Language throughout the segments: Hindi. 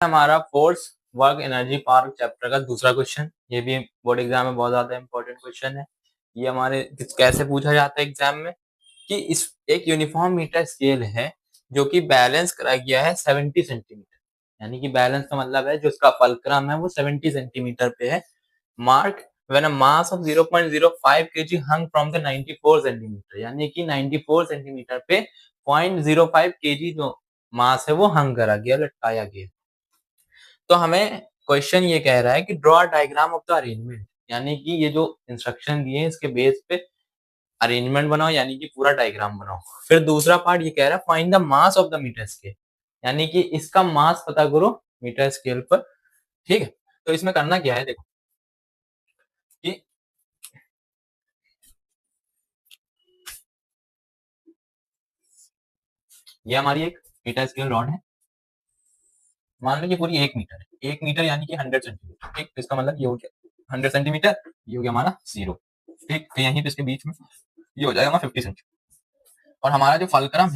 हमारा force work energy power chapter का दूसरा क्वेश्चन। ये भी बोर्ड एग्जाम में बहुत ज्यादा इंपॉर्टेंट क्वेश्चन है। ये हमारे कैसे पूछा जाता है एग्जाम में कि इस एक यूनिफॉर्म मीटर स्केल है जो कि बैलेंस करा गया है 70 सेंटीमीटर, यानी कि बैलेंस का मतलब है जो उसका फलक्रम है वो 70 सेंटीमीटर पे है। Mark when a mass of 0.05 kg hung from the 94 centimetre, यानी कि 94 सेंटीमीटर पे 0.05 kg जो मास है वो हंग करा गया, लटकाया गया। तो हमें क्वेश्चन ये कह रहा है कि draw diagram of the arrangement, यानी कि ये जो इंस्ट्रक्शन दिए हैं इसके बेस पे अरेंजमेंट बनाओ, यानी कि पूरा डायग्राम बनाओ। फिर दूसरा पार्ट ये कह रहा है find the mass of the metre scale, यानी कि इसका मास पता करो मीटर स्केल पर। ठीक है, तो इसमें करना क्या है देखो कि ये हमारी एक मीटर स्केल रॉड है। मान लो ये पूरी 1 मीटर है, 1 मीटर यानी कि 100 सेंटीमीटर। ठीक, तो इसका मतलब ये हो गया 100 सेंटीमीटर, ये हो गया हमारा 0। ठीक, तो यहीं पे इसके बीच में ये हो जाएगा 50 सेंटीमीटर। और हमारा जो फलक्रम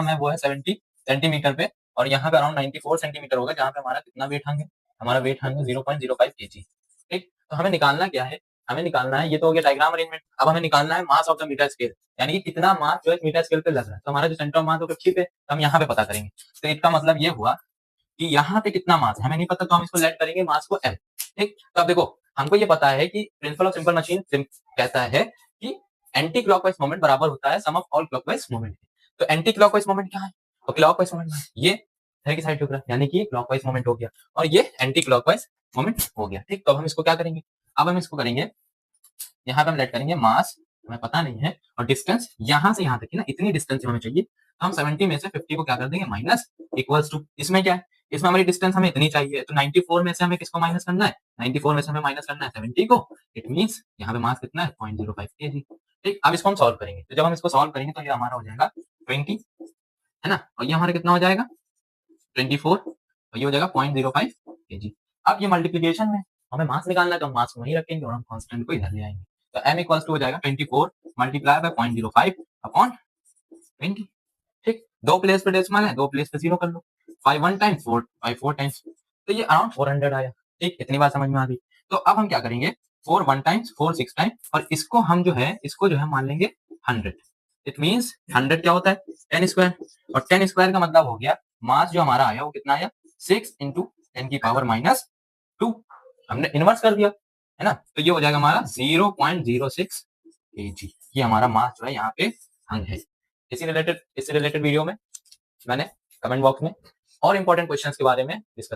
है वो है 70 सेंटीमीटर पे, और यहाँ पे अराउंड 94 सेंटीमीटर होगा जहाँ पे हमारा कितना वेट हंग है, हमारा वेट हंग है 0.05 kg। ठीक, तो हमें निकालना क्या है, हमें निकालना है, ये तो हो गया डायग्राम अरेंजमेंट। अब हमें निकालना है mass of the metre scale, यानी कि कितना मास जो है मीटर स्केल पे लग रहा है। तो हमारा जो सेंटर ऑफ मास होगा चिप है, तो हम यहाँ पे पता करेंगे। तो इसका मतलब ये हुआ कि यहाँ पे कितना मास है हमें नहीं पता, तो हम इसको लेट करेंगे मास को m। ठीक, तो अब देखो हमको ये पता है कि प्रिंसिपल ऑफ सिंपल मशीन कहता है कि एंटी क्लॉकवाइज मोमेंट बराबर होता है सम ऑफ ऑल क्लॉकवाइज मोमेंट। तो एंटी क्लॉकवाइज मोमेंट क्या है, तो क्लॉकवाइज मोमेंट ये इधर की साइड झुक रहा है, यानी कि क्लॉकवाइज मोमेंट हो गया, और ये एंटी क्लॉकवाइज मोमेंट हो गया। ठीक, तो अब हम इसको क्या करेंगे, अब हम इसको करेंगे, यहाँ पे हम लेट करेंगे मास हमें पता नहीं है, और डिस्टेंस यहाँ से यहाँ तक की ना इतनी डिस्टेंस हमें चाहिए। तो हम 70 में से 50 को क्या कर देंगे माइनस, इक्वल्स टू, इसमें क्या है, इसमें हमारी डिस्टेंस हमें इतनी चाहिए, तो 94 में से हमें किसको माइनस करना है, 94 में से हमें माइनस करना है 70 को। इट मींस यहाँ पे मास कितना है 0.05 kg। ठीक, अब इसको हम सॉल्व करेंगे, तो जब हम इसको सॉल्व करेंगे तो ये हमारा हो जाएगा 20, है ना, और ये हमारा कितना हो जाएगा 24, और ये हो जाएगा 0.05 kg। अब ये मल्टीप्लीकेशन में हमें मास निकालना है, तो हम मास को वहीं रखेंगे और हम कांस्टेंट को इधर ले आएंगे। तो m इक्वल्स टू हो जाएगा 24 मल्टीप्लाई बाय 0.05 अपॉन 20। ठीक, दो प्लेस पे डेसिमल है, दो प्लेस पे 0 कर लो, 5 1 टाइम्स 4 5 4 टाइम्स, तो ये अराउंड 400 आया। ठीक, इतनी बात समझ में आ गई। तो अब हम क्या करेंगे, 4 1 टाइम्स 4 6 टाइम्स, और इसको हम जो है मान लेंगे 100। इट मींस 100 क्या होता है 10 स्क्वायर, और 10 स्क्वायर का मतलब हो गया मास जो हमारा आया वो कितना आया 6 इंटू 10 की पावर माइनस 2। हमने इनवर्स कर दिया, है ना, तो ये हो जाएगा हमारा 0.06 kg। ये हमारा मास जो है यहाँ पे हंग है। इससे रिलेटेड वीडियो में मैंने कमेंट बॉक्स में और इंपॉर्टेंट क्वेश्चंस के बारे में डिस्कस